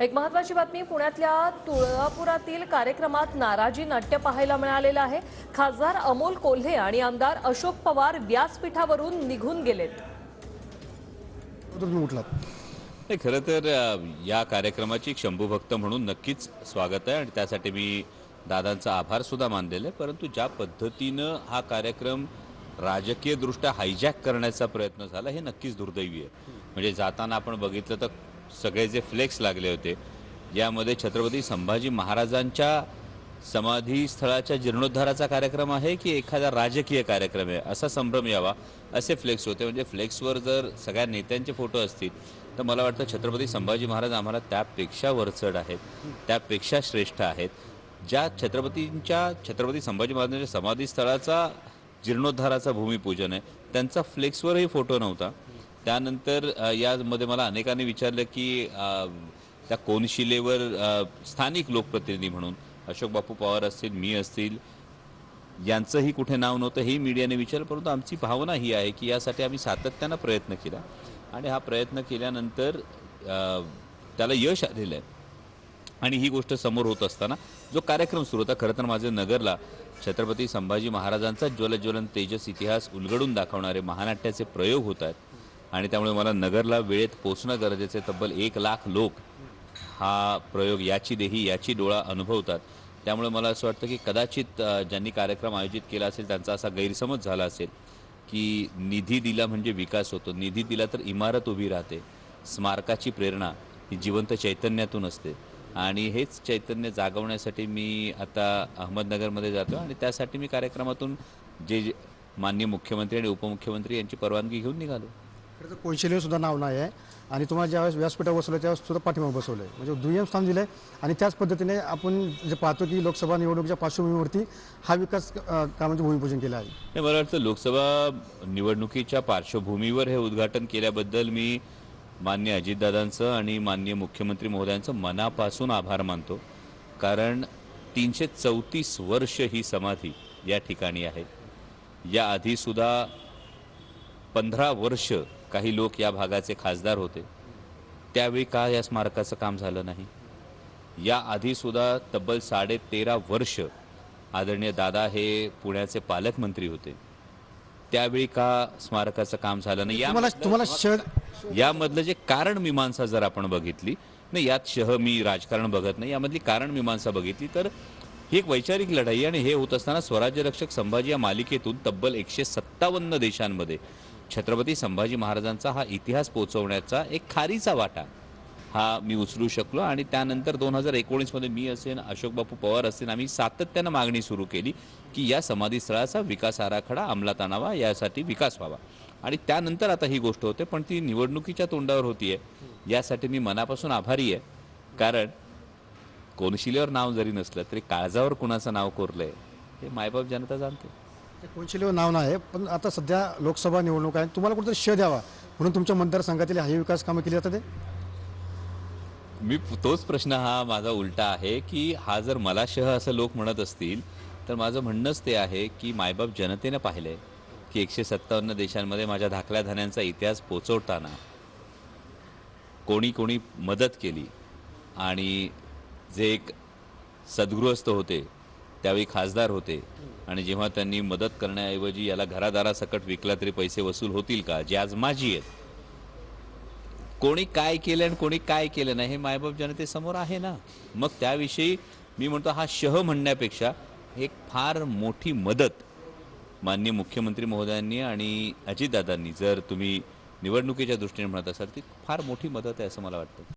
एक महत्त्वाची बातमी पुण्यातल्या तुळजापुरातील कार्यक्रमात नाराजी नाट्य पाहायला मिळालेलं आहे। खासदार अमोल कोल्हे आणि आमदार अशोक पवार व्यासपीठावरून निघून गेलेत। तुम्ही उठलात नाही, खरं तर या कार्यक्रमाची एक शंभूभक्त म्हणून नक्कीच स्वागत आहे आणि त्यासाठी मी दादांचा आभार सुद्धा मानलेला आहे। परंतु ज्या पद्धतीनं हा कार्यक्रम राजकीयदृष्ट्या हायजॅक करण्याचा प्रयत्न झाला हे नक्कीच दुर्दैवी आहे। म्हणजे जाताना आपण बघितलं तर सगळे जे फ्लेक्स लागले होते यामध्ये छत्रपती संभाजी महाराजांच्या समाधी स्थळाच्या जीर्णोद्धाराचा कार्यक्रम आहे की एखादा राजकीय कार्यक्रम आहे असा संभ्रम यावा असे फ्लेक्स होते। म्हणजे फ्लेक्सवर जर सगळ्या नेत्यांचे फोटो असतील तर मला वाटतं छत्रपती संभाजी महाराज आम्हाला त्यापेक्षा वरचढ आहेत, त्यापेक्षा श्रेष्ठ आहेत। ज्या छत्रपती संभाजी महाराजांच्या समाधी स्थळाचा जीर्णोद्धाराचा भूमिपूजन आहे त्यांचा फ्लेक्सवरही फोटो नव्हता। त्यानंतर यामध्ये मला अनेकांनी विचारलं की त्या कोनशिलेवर स्थानिक लोकप्रतिनिधी म्हणून अशोक बापू पवार असतील, मी असतील, यांचंही कुठे नाव नव्हतं हेही मीडियाने विचारलं। परंतु आमची भावना ही आहे की यासाठी आम्ही सातत्यानं प्रयत्न केला आणि हा प्रयत्न केल्यानंतर त्याला यश आलेलं आहे। आणि ही गोष्ट समोर होत असताना जो कार्यक्रम सुरू होता, खरं तर माझे नगरला छत्रपती संभाजी महाराजांचा ज्वलज्वलन तेजस इतिहास उलगडून दाखवणारे महानाट्याचे प्रयोग होत आहेत आणि त्यामुळे मला नगरला वेळेत पोहोचणं गरजेचे। तब्बल 1,00,000 लोक हा प्रयोग याची देही याची डोळा अनुभवतात। त्यामुळे मला असं वाटतं की कदाचित ज्यांनी कार्यक्रम आयोजित केला असेल त्यांचा असा गैरसमज झाला असेल की निधी दिला म्हणजे विकास होतो, निधी दिला तर इमारत उभी राहते। स्मारकाची प्रेरणा ही जिवंत चैतन्यातून असते आणि हेच चैतन्य जागवण्यासाठी मी आता अहमदनगरमध्ये जातो आणि त्यासाठी मी कार्यक्रमातून जे माननीय मुख्यमंत्री आणि उपमुख्यमंत्री यांची परवानगी घेऊन निघालो। खरं तर कोनशिलेवर सुद्धा नाव नाही आहे आणि तुम्हाला ज्यावेळेस व्यासपीठावर बसवलं त्यावेळेस सुद्धा पाठीमागे बसवलं आहे, म्हणजे दुय्यम स्थान दिलं आहे। आणि त्याच पद्धतीने आपण जे पाहतो की लोकसभा निवडणुकीच्या पार्श्वभूमीवरती हा विकास कामांचे भूमिपूजन केलं आहे। नाही, मला वाटतं लोकसभा निवडणुकीच्या पार्श्वभूमीवर हे उद्घाटन केल्याबद्दल मी माननीय अजितदादांचं आणि माननीय मुख्यमंत्री महोदयांचं मनापासून आभार मानतो। कारण 334 वर्ष ही समाधी या ठिकाणी आहे। याआधीसुद्धा 15 वर्ष काही लोक या भागाचे खासदार होते, त्यावेळी का या स्मारकाचं काम झालं नाही? याआधीसुद्धा तब्बल 13.5 वर्ष आदरणीय दादा हे पुण्याचे पालकमंत्री होते, त्यावेळी का स्मारकाचं काम झालं नाही? यामधलं जे कारण मीमांसा जर आपण बघितली, नाही यात मी राजकारण बघत नाही, यामधली कारण मीमांसा बघितली तर ही एक वैचारिक लढाई आणि हे होत असताना स्वराज्य रक्षक संभाजी या मालिकेतून तब्बल 157 देशांमध्ये छत्रपती संभाजी महाराजांचा हा इतिहास पोहोचवण्याचा एक खारीचा वाटा हा मी उचलू शकलो। आणि त्यानंतर 2019 मध्ये मी असेल, अशोक बापू पवार असतील, आम्ही सातत्यानं मागणी सुरू केली की या समाधीस्थळाचा विकास आराखडा अंमलात आणावा, यासाठी विकास व्हावा आणि त्यानंतर आता ही गोष्ट होते। पण ती निवडणुकीच्या तोंडावर होतीये, यासाठी मी मनापासून आभारी आहे। कारण कोनशिलेवर नाव जरी नसलं तरी काळजावर कुणाचं नाव कोरलंय हे मायबाप जनता जाणते। कोनशिलेवर नाव नाही आहे, पण आता सध्या लोकसभा निवडणूक आहे, तुम्हाला कुठेतरी श्रेय द्यावा म्हणून तुमच्या मतदारसंघातील हे विकास कामं केली जातात। मी तोच प्रश्न हा माझा उलटा आहे की हा जर मला शह असं लोक म्हणत असतील तर माझं म्हणणंच ते आहे की मायबाप जनतेनं पाहिलंय की 157 देशांमध्ये माझ्या धाकल्या धान्यांचा इतिहास पोचवताना कोणी कोणी मदत केली आणि जे एक सद्गृहस्थ होते त्यावेळी खासदार होते आणि जेव्हा त्यांनी मदत करण्याऐवजी याला घरादारासकट विकला तरी पैसे वसूल होतील का, जे आज माझी आहेत, कोणी काय केलं आणि कोणी काय केलं नाही हे मायबाप जनतेसमोर आहे ना। मग त्याविषयी मी म्हणतो हा शह म्हणण्यापेक्षा एक फार मोठी मदत माननीय मुख्यमंत्री महोदयांनी आणि अजितदादांनी जर तुम्ही निवडणुकीच्या दृष्टीने म्हणत असाल ती फार मोठी मदत आहे असं मला वाटतं।